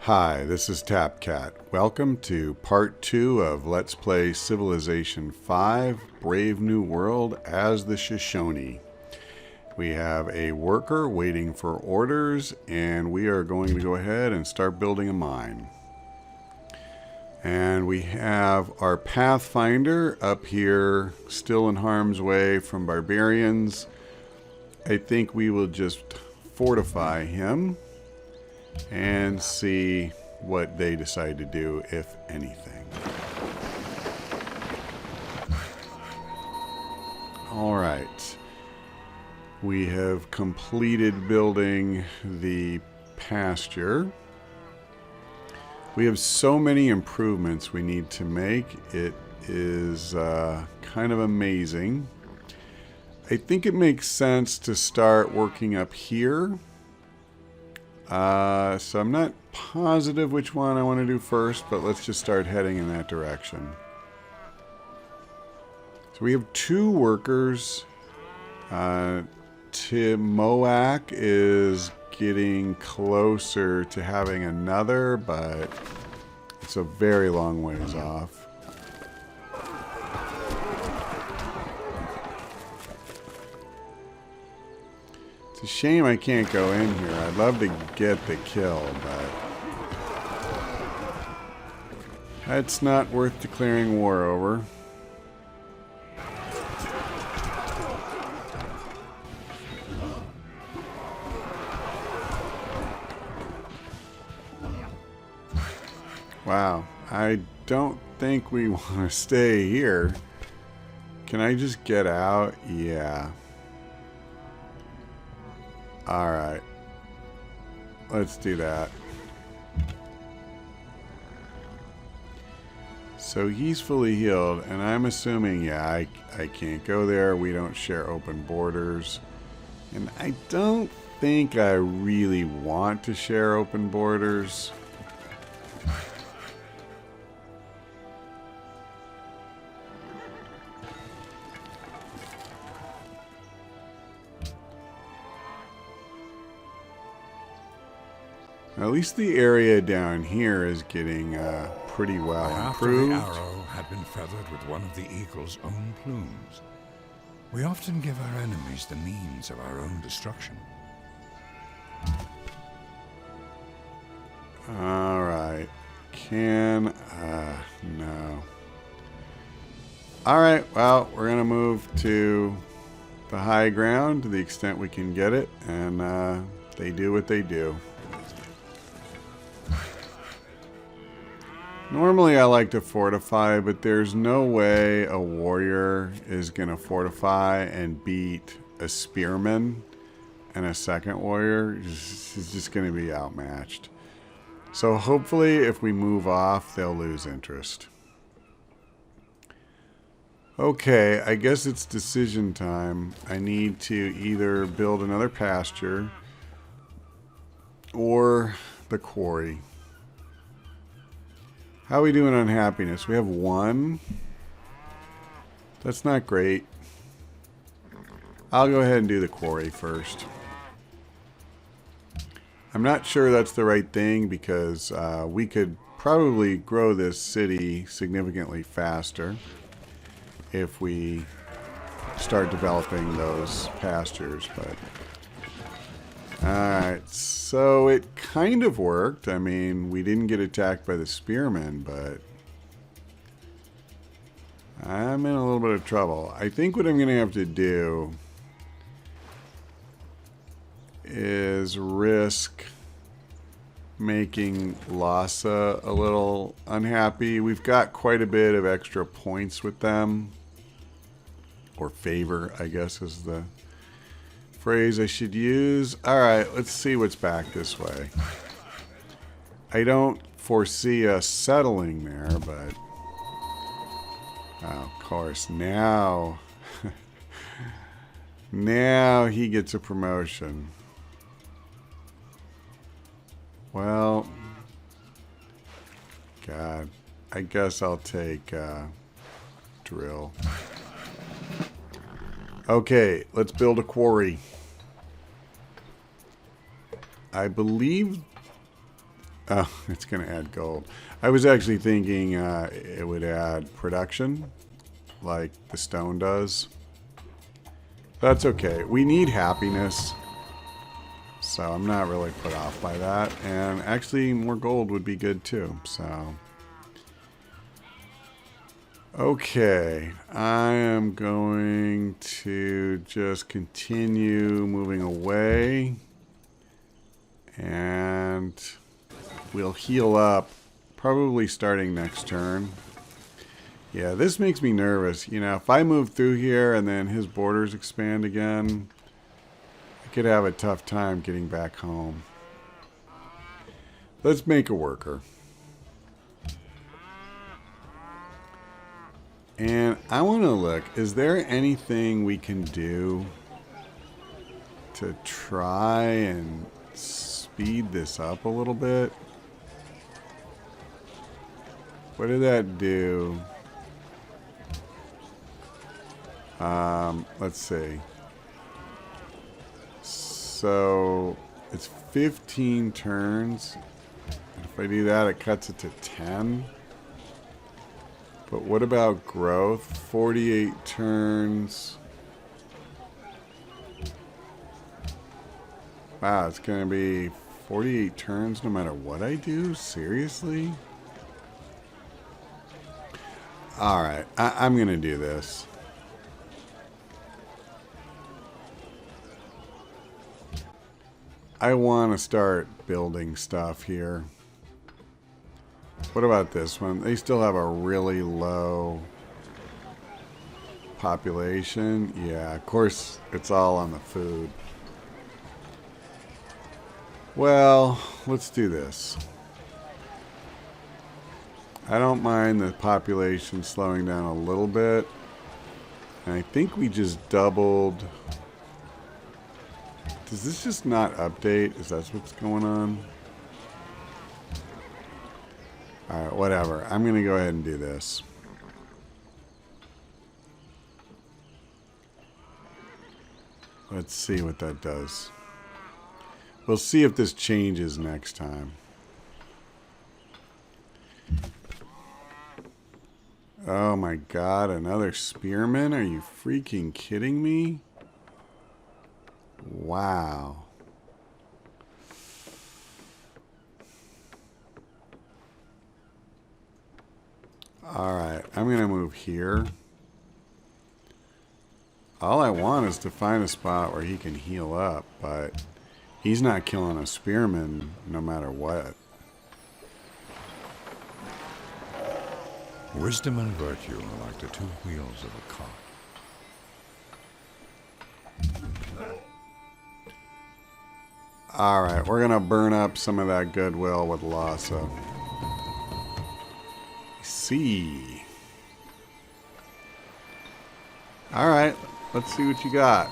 Hi, this is TapCat. Welcome to part 2 of Let's Play Civilization 5 Brave New World as the Shoshone. We have a worker waiting for orders, and we are going to go ahead and start building a mine. And we have our Pathfinder up here, still in harm's way from barbarians. I think we will just fortify him and see what they decide to do, if anything. Alright. We have completed building the pasture. We have so many improvements we need to make. It is kind of amazing. I think it makes sense to start working up here. So I'm not positive which one I want to do first, but let's just start heading in that direction. So we have 2 workers. Timoak is getting closer to having another, but it's a very long ways off. It's a shame I can't go in here. I'd love to get the kill, but it's not worth declaring war over. Wow, I don't think we want to stay here. Can I just get out? Yeah. Alright. Let's do that. So he's fully healed, and I'm assuming, yeah, I can't go there. We don't share open borders. And I don't think I really want to share open borders. At least the area down here is getting pretty well improved. After the arrow had been feathered with one of the eagle's own plumes, we often give our enemies the means of our own destruction. Alright. No. Alright, well, we're going to move to the high ground to the extent we can get it, and they do what they do. Normally I like to fortify, but there's no way a warrior is going to fortify and beat a spearman and a second warrior. He's just going to be outmatched. So hopefully if we move off, they'll lose interest. Okay, I guess it's decision time. I need to either build another pasture or the quarry. How are we doing on happiness? We have 1. That's not great. I'll go ahead and do the quarry first. I'm not sure that's the right thing because we could probably grow this city significantly faster if we start developing those pastures, but alright, so it kind of worked. I mean, we didn't get attacked by the spearmen, but I'm in a little bit of trouble. I think what I'm going to have to do is risk making Lhasa a little unhappy. We've got quite a bit of extra points with them, or favor, I guess is the phrase I should use. Alright, let's see what's back this way. I don't foresee us settling there, but oh, of course, now now he gets a promotion. Well, God, I guess I'll take drill. Okay, let's build a quarry. I believe Oh, it's going to add gold. I was actually thinking it would add production, like the stone does. That's okay. We need happiness, so I'm not really put off by that. And actually, more gold would be good too, so... Okay, I am going to just continue moving away. And we'll heal up, probably starting next turn. Yeah, this makes me nervous. You know, if I move through here and then his borders expand again, I could have a tough time getting back home. Let's make a worker. And I want to look, is there anything we can do to try and speed this up a little bit? What did that do? Let's see. So it's 15 turns. If I do that, it cuts it to 10. But what about growth? 48 turns. Wow, it's going to be 48 turns no matter what I do? Seriously? Alright, I'm going to do this. I want to start building stuff here. What about this one? They still have a really low population. Yeah, of course, it's all on the food. Well, let's do this. I don't mind the population slowing down a little bit. And I think we just doubled... Does this just not update? Is that what's going on? Alright, whatever. I'm going to go ahead and do this. Let's see what that does. We'll see if this changes next time. Oh my god, another spearman? Are you freaking kidding me? Wow. Alright, I'm going to move here. All I want is to find a spot where he can heal up, but he's not killing a spearman no matter what. Wisdom and virtue are like the two wheels of a cart. Alright, we're going to burn up some of that goodwill with Lhasa. See. Alright, let's see what you got.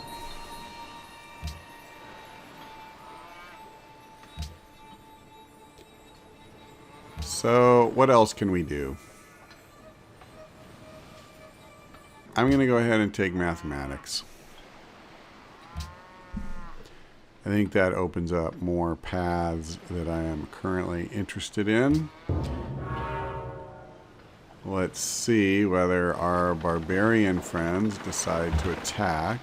So, what else can we do? I'm going to go ahead and take mathematics. I think that opens up more paths that I am currently interested in. Let's see whether our barbarian friends decide to attack.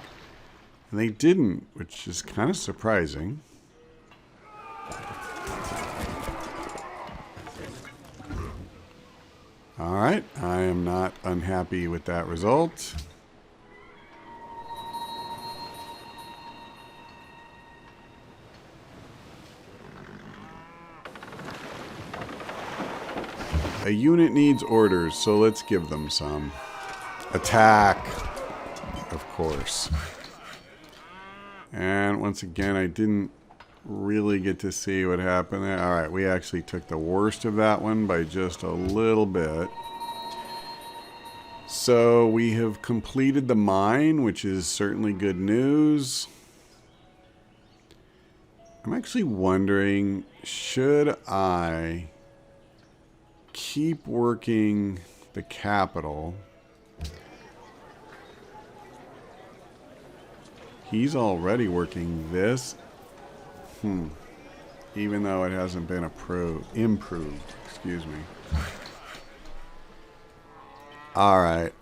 And they didn't, which is kind of surprising. Alright, I am not unhappy with that result. A unit needs orders, so let's give them some. Attack! Of course. And once again, I didn't really get to see what happened there. Alright, we actually took the worst of that one by just a little bit. So we have completed the mine, which is certainly good news. I'm actually wondering, should I keep working the capital? He's already working this. even though it hasn't been improved. Excuse me. All right.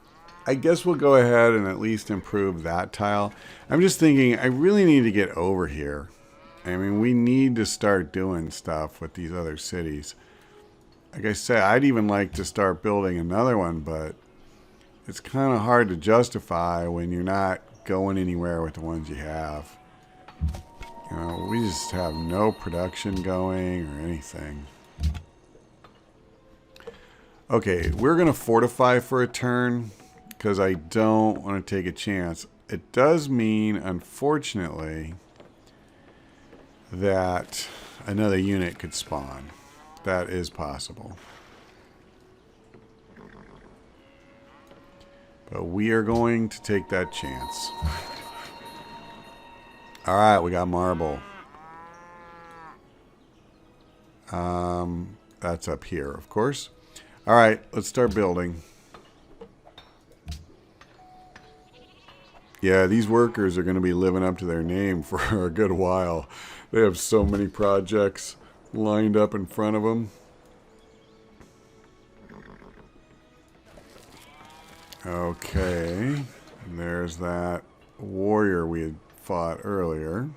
I guess we'll go ahead and at least improve that tile. I'm just thinking I really need to get over here. I mean, we need to start doing stuff with these other cities. Like I said, I'd even like to start building another one, but it's kind of hard to justify when you're not going anywhere with the ones you have. You know, we just have no production going or anything. Okay, we're going to fortify for a turn because I don't want to take a chance. It does mean, unfortunately, that another unit could spawn. That is possible. But we are going to take that chance. All right, we got marble. That's up here, of course. All right, let's start building. Yeah, these workers are going to be living up to their name for a good while. They have so many projects lined up in front of them. Okay, and there's that warrior we had fought earlier.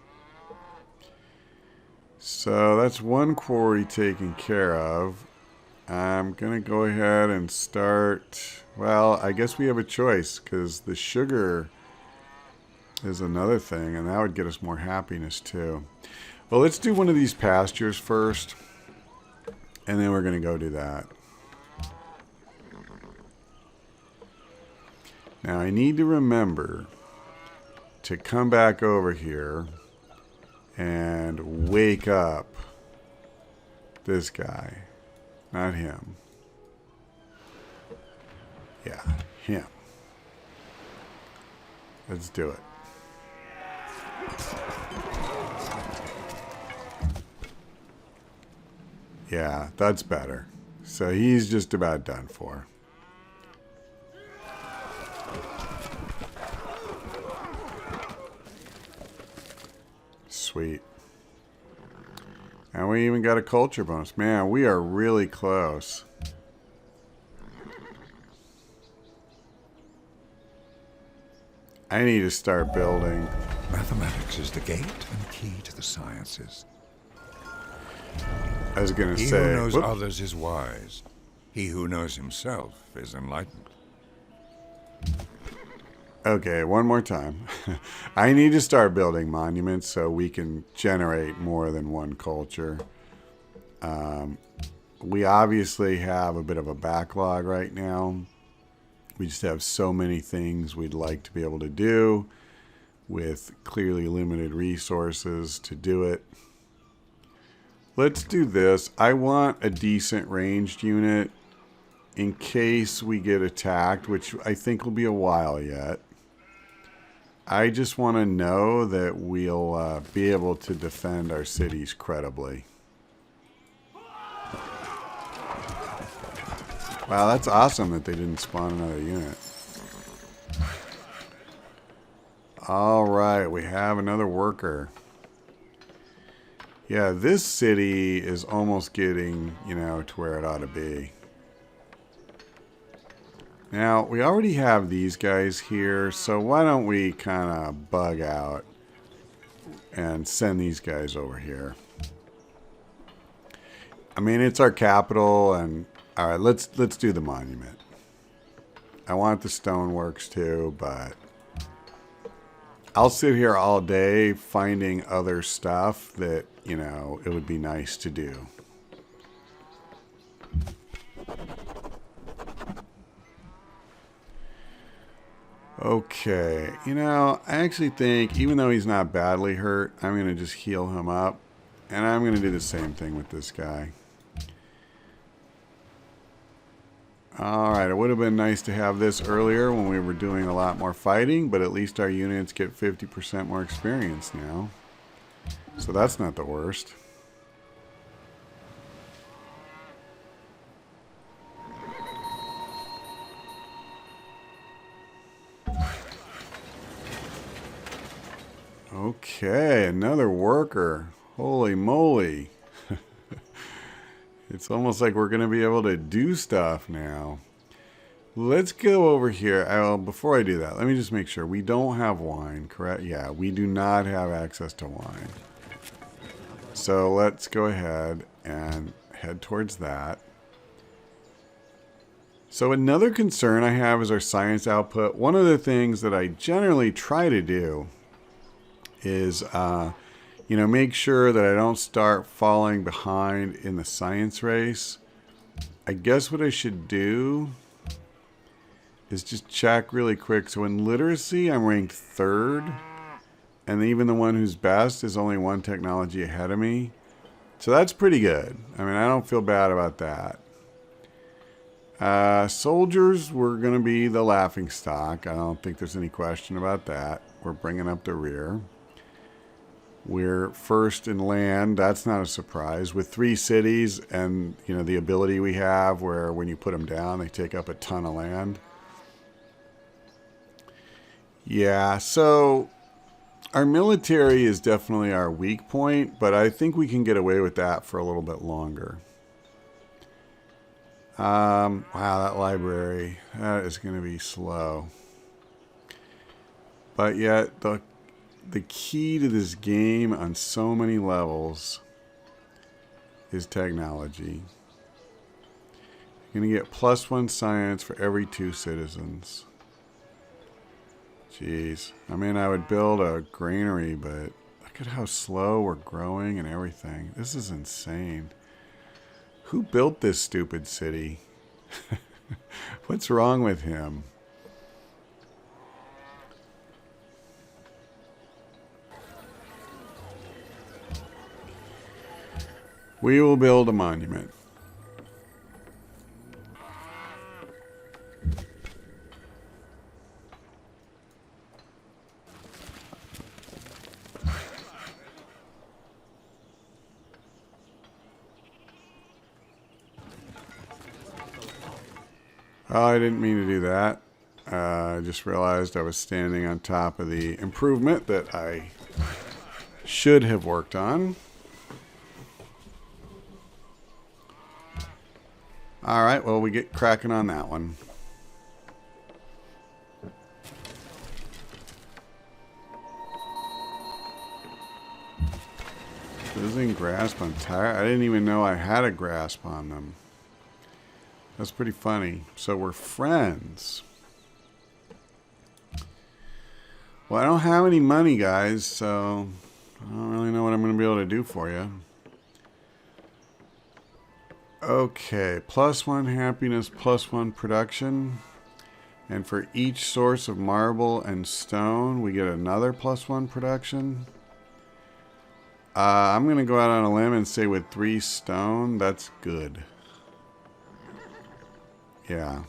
So that's one quarry taken care of. I'm going to go ahead and start... Well, I guess we have a choice because the sugar is another thing, and that would get us more happiness too. Well, let's do one of these pastures first, and then we're going to go do that. Now, I need to remember to come back over here and wake up this guy. Not him. Yeah, him. Let's do it. Yeah, that's better. So he's just about done for. Sweet. And we even got a culture bonus. Man, we are really close. I need to start building. Mathematics is the gate and key to the sciences. I was going to He say... who knows whoop. others is wise. He who knows himself is enlightened. Okay, one more time. I need to start building monuments so we can generate more than one culture. We obviously have a bit of a backlog right now. We just have so many things we'd like to be able to do with clearly limited resources to do it. Let's do this. I want a decent ranged unit in case we get attacked, which I think will be a while yet. I just want to know that we'll be able to defend our cities credibly. Wow, that's awesome that they didn't spawn another unit. All right, we have another worker. Yeah, this city is almost getting, you know, to where it ought to be. Now, we already have these guys here, so why don't we kind of bug out and send these guys over here. I mean, it's our capital, and all right, let's do the monument. I want the stoneworks too, but I'll sit here all day finding other stuff that, you know, it would be nice to do. Okay, you know, I actually think, even though he's not badly hurt, I'm going to just heal him up. And I'm going to do the same thing with this guy. Alright, it would have been nice to have this earlier when we were doing a lot more fighting, but at least our units get 50% more experience now. So that's not the worst. Okay, another worker. Holy moly. It's almost like we're going to be able to do stuff now. Let's go over here. Before I do that, let me just make sure. We don't have wine, correct? Yeah, we do not have access to wine. So let's go ahead and head towards that. So another concern I have is our science output. One of the things that I generally try to do is, make sure that I don't start falling behind in the science race. I guess what I should do is just check really quick. So in literacy, I'm ranked 3rd. And even the one who's best is only one technology ahead of me. So that's pretty good. I mean, I don't feel bad about that. Soldiers, we're going to be the laughing stock. I don't think there's any question about that. We're bringing up the rear. We're first in land. That's not a surprise. With 3 cities and, the ability we have where when you put them down, they take up a ton of land. Yeah, so our military is definitely our weak point, but I think we can get away with that for a little bit longer. Wow, that library, that is going to be slow. But yet, the key to this game on so many levels is technology. You're going to get +1 science for every 2 citizens. Jeez. I mean, I would build a granary, but look at how slow we're growing and everything. This is insane. Who built this stupid city? What's wrong with him? We will build a monument. Oh, I didn't mean to do that. I just realized I was standing on top of the improvement that I should have worked on. All right, well, we get cracking on that one. Losing grasp on tire. I didn't even know I had a grasp on them. That's pretty funny. So we're friends. Well, I don't have any money, guys, so I don't really know what I'm going to be able to do for you. Okay, +1 happiness, +1 production. And for each source of marble and stone, we get another +1 production. I'm going to go out on a limb and say with 3 stone, that's good. Yeah.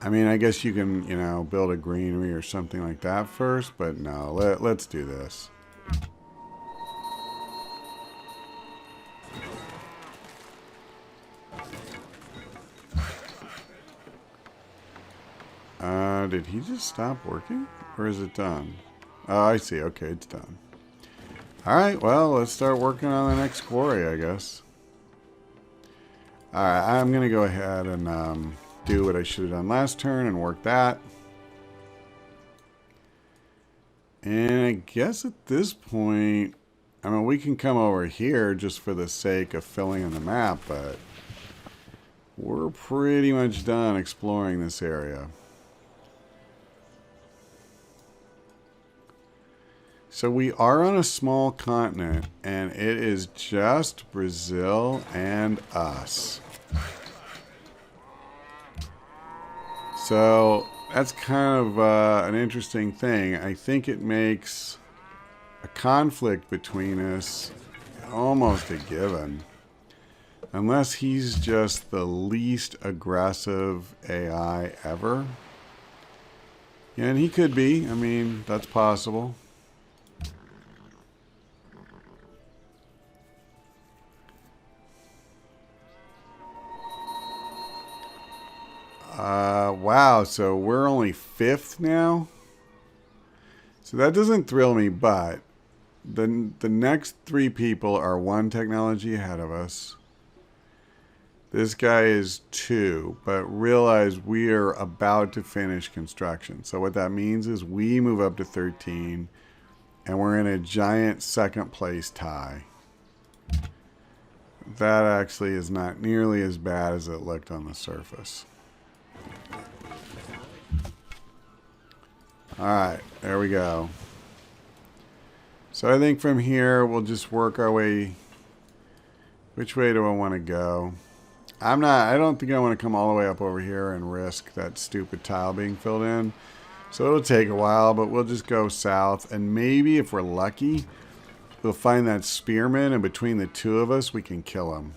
I mean, I guess you can, build a greenery or something like that first, but no, let's do this. Did he just stop working? Or is it done? Oh, I see. Okay, it's done. Alright, well, let's start working on the next quarry, I guess. Alright, I'm going to go ahead and do what I should have done last turn and work that. And I guess at this point, I mean, we can come over here just for the sake of filling in the map, but we're pretty much done exploring this area. So we are on a small continent, and it is just Brazil and us. So that's kind of an interesting thing. I think it makes a conflict between us almost a given. Unless he's just the least aggressive AI ever. Yeah, and he could be. I mean, that's possible. Wow, so we're only 5th now? So that doesn't thrill me, but the next 3 people are 1 technology ahead of us. This guy is 2, but realize we are about to finish construction. So what that means is we move up to 13, and we're in a giant second place tie. That actually is not nearly as bad as it looked on the surface. Alright, there we go. So I think from here we'll just work our way. Which way do I want to go? I don't think I want to come all the way up over here and risk that stupid tile being filled in. So it'll take a while, but we'll just go south. And maybe if we're lucky, we'll find that spearman, and between the two of us, we can kill him.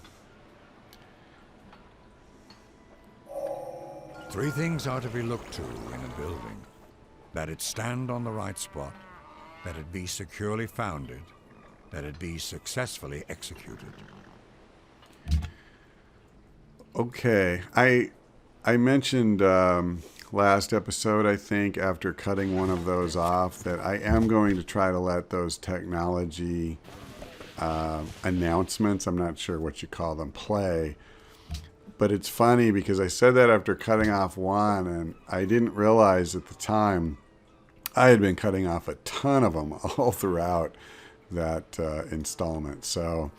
3 things are to be looked to in a building. That it stand on the right spot, that it be securely founded, that it be successfully executed. Okay, I mentioned last episode, I think, after cutting one of those off, that I am going to try to let those technology announcements, I'm not sure what you call them, play. But it's funny because I said that after cutting off one, and I didn't realize at the time I had been cutting off a ton of them all throughout that installment. So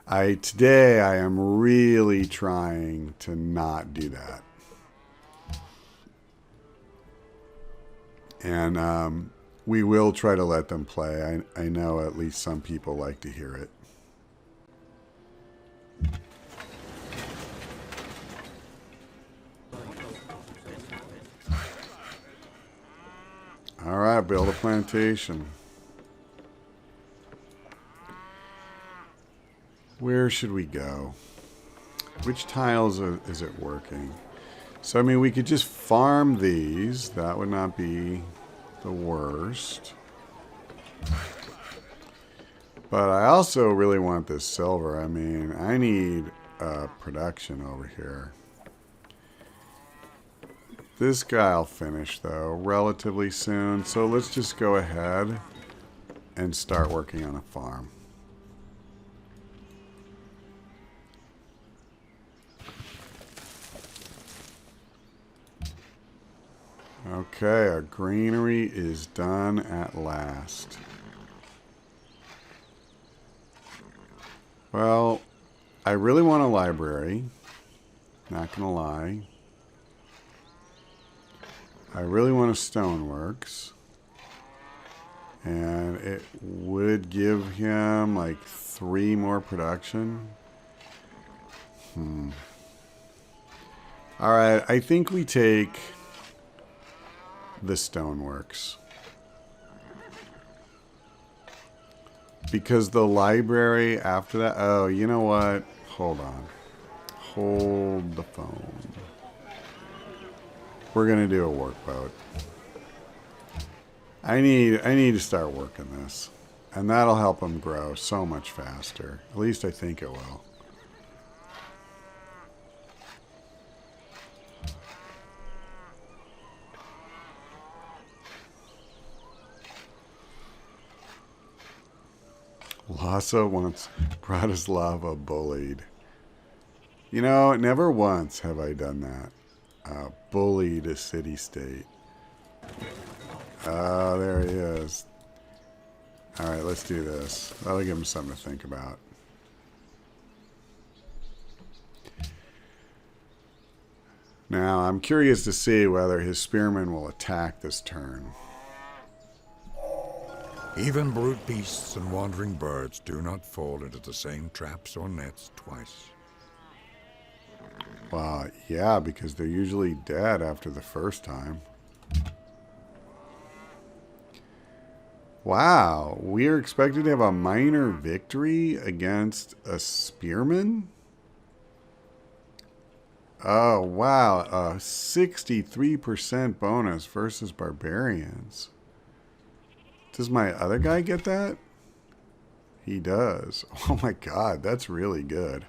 today I am really trying to not do that. And we will try to let them play. I know at least some people like to hear it. All right, build a plantation. Where should we go? Which tiles is it working? So, I mean, we could just farm these. That would not be the worst. But I also really want this silver. I mean, I need production over here. This guy I'll finish, though, relatively soon. So let's just go ahead and start working on a farm. Okay, our granary is done at last. Well, I really want a library. Not gonna lie. I really want a stoneworks. And it would give him like 3 more production. Alright, I think we take the stoneworks. Because the library after that... Oh, you know what? Hold on. Hold the phone. We're going to do a workboat. I need to start working this. And that'll help them grow so much faster. At least I think it will. Lhasa wants Bratislava bullied. You know, never once have I done that. Bullied a city-state. Oh, there he is. Alright, let's do this. That'll give him something to think about. Now, I'm curious to see whether his spearmen will attack this turn. Even brute beasts and wandering birds do not fall into the same traps or nets twice. Well, yeah, because they're usually dead after the first time. Wow, we are expected to have a minor victory against a spearman? Oh, wow, a 63% bonus versus barbarians. Does my other guy get that? He does. Oh my god, that's really good.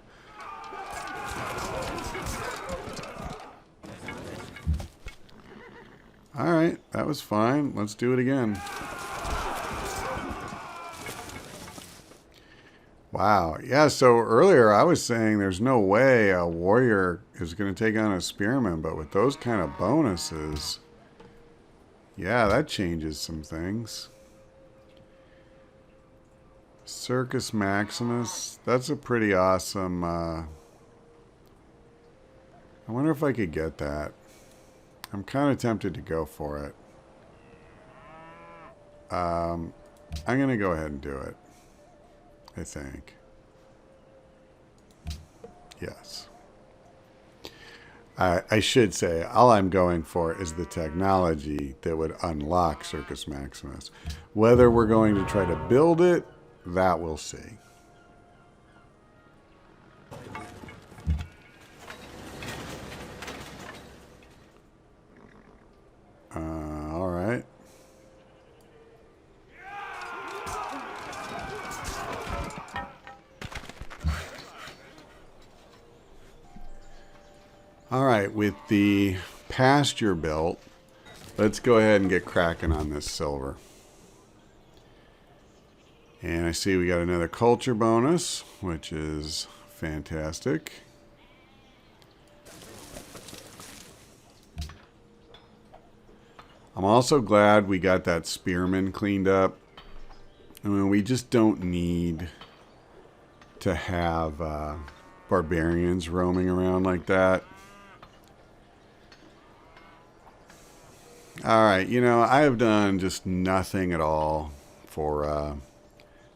Alright, that was fine. Let's do it again. Wow, Wow. Yeah, so earlier I was saying there's no way a warrior is going to take on a spearman, but with those kind of bonuses, yeah, that changes some things. Circus Maximus, that's a pretty awesome, I wonder if I could get that. I'm kind of tempted to go for it. I'm going to go ahead and do it, I think. Yes. I should say, all I'm going for is the technology that would unlock Circus Maximus. Whether we're going to try to build it, that we'll see. All right. All right, with the pasture built, let's go ahead and get cracking on this silver. And I see we got another culture bonus, which is fantastic. I'm also glad we got that spearman cleaned up. I mean, we just don't need to have barbarians roaming around like that. All right, you know, I have done just nothing at all for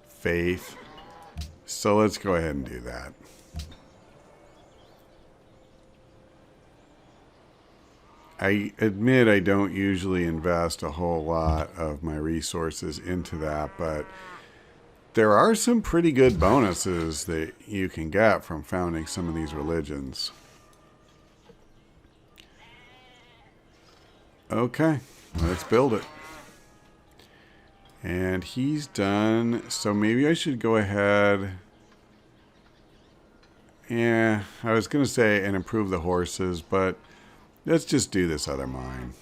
faith. So let's go ahead and do that. I admit I don't usually invest a whole lot of my resources into that, but there are some pretty good bonuses that you can get from founding some of these religions. Okay, let's build it. And he's done, so maybe I should go ahead. Yeah, I was going to say and improve the horses, but let's just do this other mine.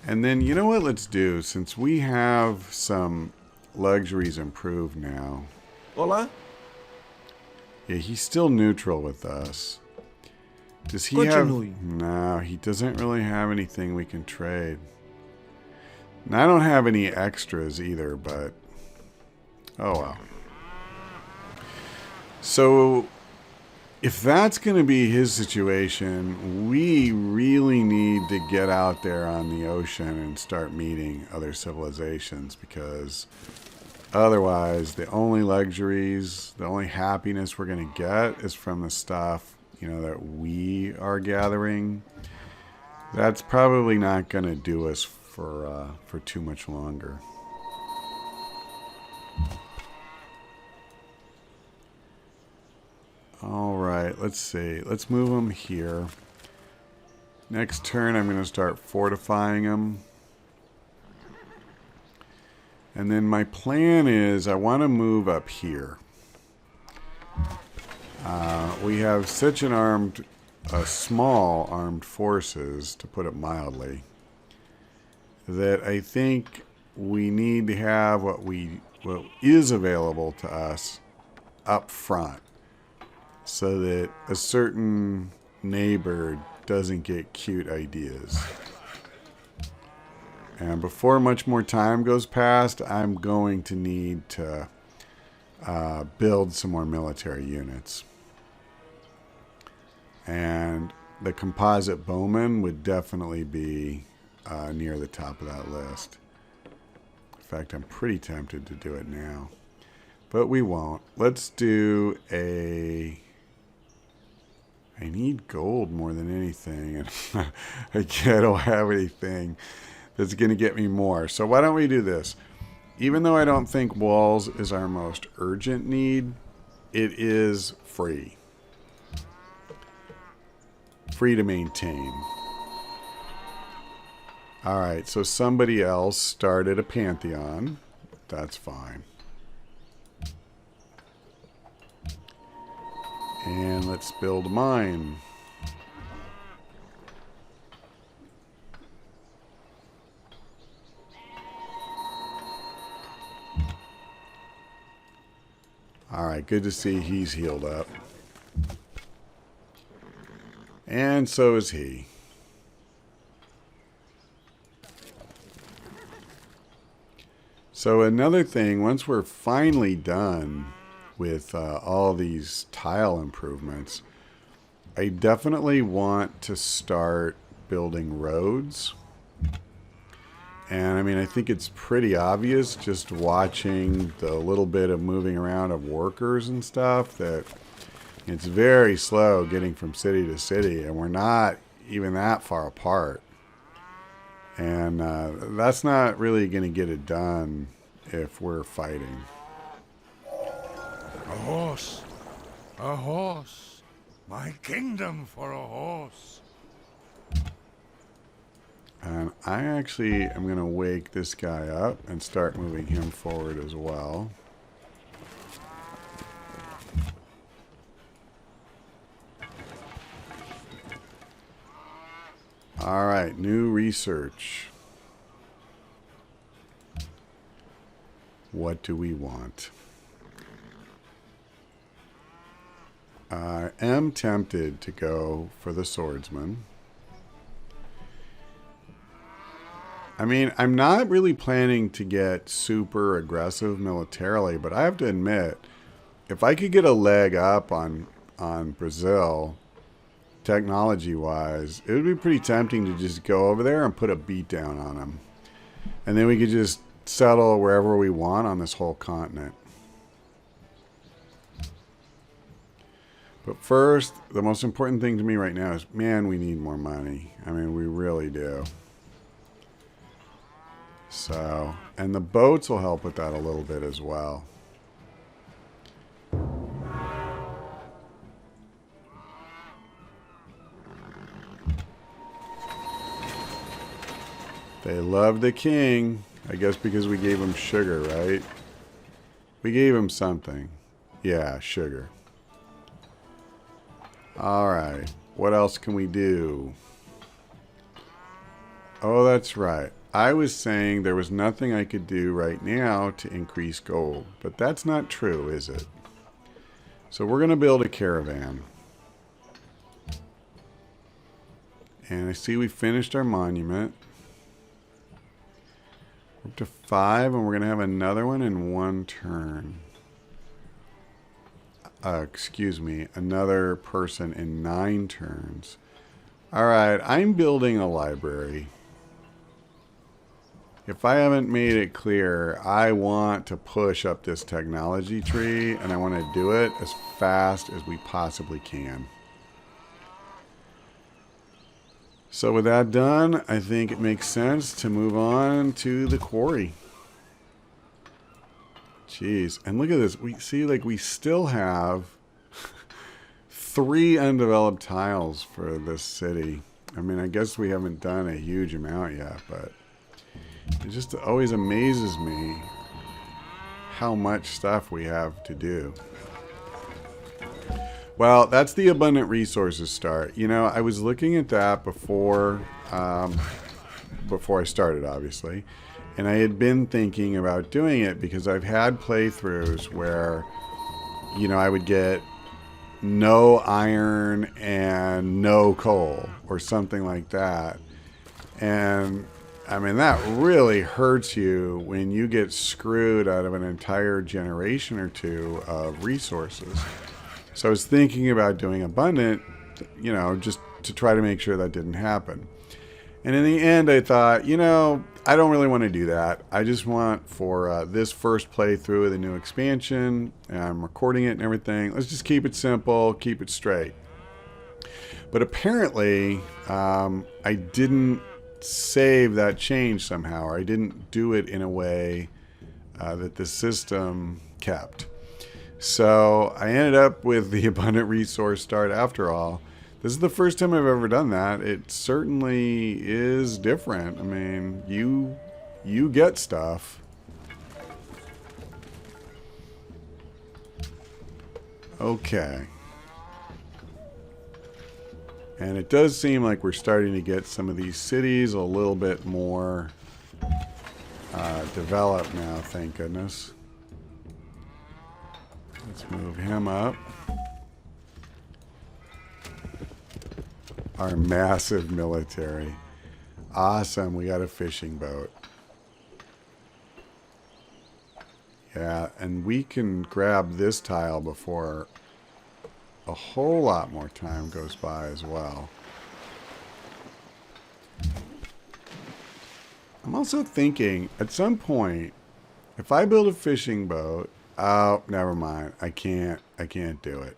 And then, you know what let's do? Since we have some luxuries improved now. Hola? Yeah, he's still neutral with us. Does he Continue. have... No, he doesn't really have anything we can trade. And I don't have any extras either, but... Oh, well. So, if that's going to be his situation, we really need to get out there on the ocean and start meeting other civilizations, because otherwise the only luxuries, the only happiness we're going to get is from the stuff, you know, that we are gathering. That's probably not going to do us for too much longer. All right, let's see. Let's move them here. Next turn, I'm going to start fortifying them. And then my plan is I want to move up here. We have such an small armed forces, to put it mildly, that I think we need to have what is available to us up front, so that a certain neighbor doesn't get cute ideas. And before much more time goes past, I'm going to need to build some more military units. And the composite bowman would definitely be near the top of that list. In fact, I'm pretty tempted to do it now. But we won't. Let's do a... I need gold more than anything. And I don't have anything that's going to get me more. So why don't we do this? Even though I don't think walls is our most urgent need, it is free. Free to maintain. Alright, so somebody else started a pantheon. That's fine. And let's build a mine. Alright, good to see he's healed up. And so is he. So another thing, once we're finally done with all these tile improvements, I definitely want to start building roads. And I mean, I think it's pretty obvious just watching the little bit of moving around of workers and stuff that it's very slow getting from city to city, and we're not even that far apart. And that's not really going to get it done if we're fighting. A horse. A horse. My kingdom for a horse. And I actually am going to wake this guy up and start moving him forward as well. All right, new research. What do we want? I am tempted to go for the swordsman. I mean, I'm not really planning to get super aggressive militarily, but I have to admit, if I could get a leg up on Brazil, technology-wise, it would be pretty tempting to just go over there and put a beat down on them. And then we could just settle wherever we want on this whole continent. But first, the most important thing to me right now is, man, we need more money. I mean, we really do. So, and the boats will help with that a little bit as well. They love the king. I guess because we gave him sugar, right? We gave him something. Yeah, sugar. Alright. What else can we do? Oh, that's right. I was saying there was nothing I could do right now to increase gold. But that's not true, is it? So we're going to build a caravan. And I see we finished our monument. We're up to 5, and we're going to have another one in 1 turn. Excuse me, another person in 9 turns. Alright, I'm building a library. If I haven't made it clear, I want to push up this technology tree, and I want to do it as fast as we possibly can. So with that done, I think it makes sense to move on to the quarry. Jeez, and look at this. We see, like, we still have 3 undeveloped tiles for this city. I mean, I guess we haven't done a huge amount yet, but it just always amazes me how much stuff we have to do. Well, that's the abundant resources start. You know, I was looking at that before I started, obviously. And I had been thinking about doing it because I've had playthroughs where, you know, I would get no iron and no coal or something like that. And I mean, that really hurts you when you get screwed out of an entire generation or 2 of resources. So I was thinking about doing abundant, you know, just to try to make sure that didn't happen. And in the end, I thought, you know, I don't really want to do that. I just want for this first playthrough of the new expansion, and I'm recording it and everything, let's just keep it simple, keep it straight. But apparently, I didn't save that change somehow, or I didn't do it in a way that the system kept. So I ended up with the abundant resource start after all. This is the first time I've ever done that. It certainly is different. I mean, you get stuff. Okay. And it does seem like we're starting to get some of these cities a little bit more developed now, thank goodness. Let's Move him up. Our massive military. Awesome, we got a fishing boat. Yeah, and we can grab this tile before a whole lot more time goes by as well. I'm also thinking, at some point, if I build a fishing boat, oh, never mind. I can't do it.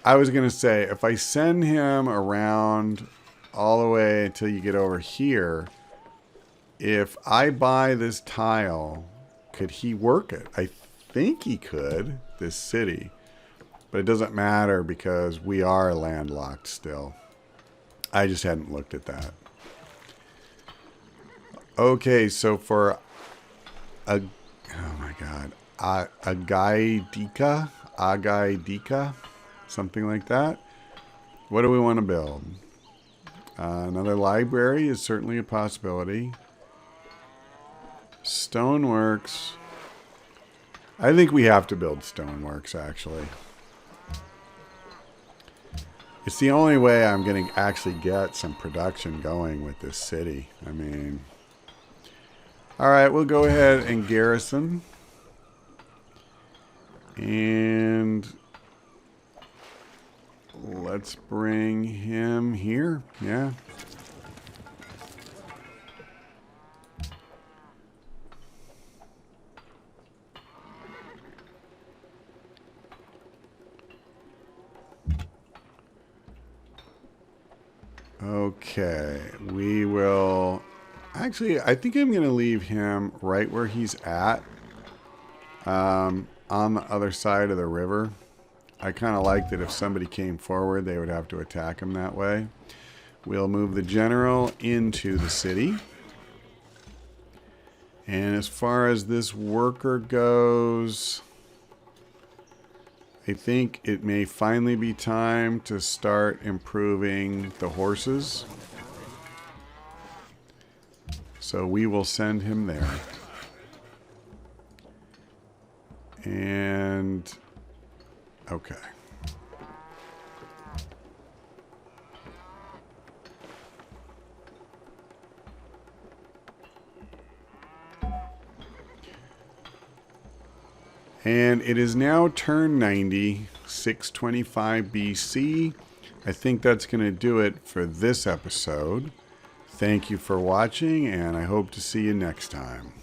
I was going to say, if I send him around all the way until you get over here, if I buy this tile, could he work it? I think he could, this city. But it doesn't matter because we are landlocked still. I just hadn't looked at that. Okay, so for a... Oh my god. Agaidika? Something like that. What do we want to build? Another library is certainly a possibility. Stoneworks. I think we have to build stoneworks, actually. It's the only way I'm going to actually get some production going with this city. I mean... Alright, we'll go ahead and garrison. And... let's bring him here. Yeah. Okay, we will... Actually, I think I'm going to leave him right where he's at. On the other side of the river. I kind of like that if somebody came forward, they would have to attack him that way. We'll move the general into the city. And as far as this worker goes... I think it may finally be time to start improving the horses. So we will send him there. And... okay. And it is now turn 90, 625 BC. I think that's going to do it for this episode. Thank you for watching, and I hope to see you next time.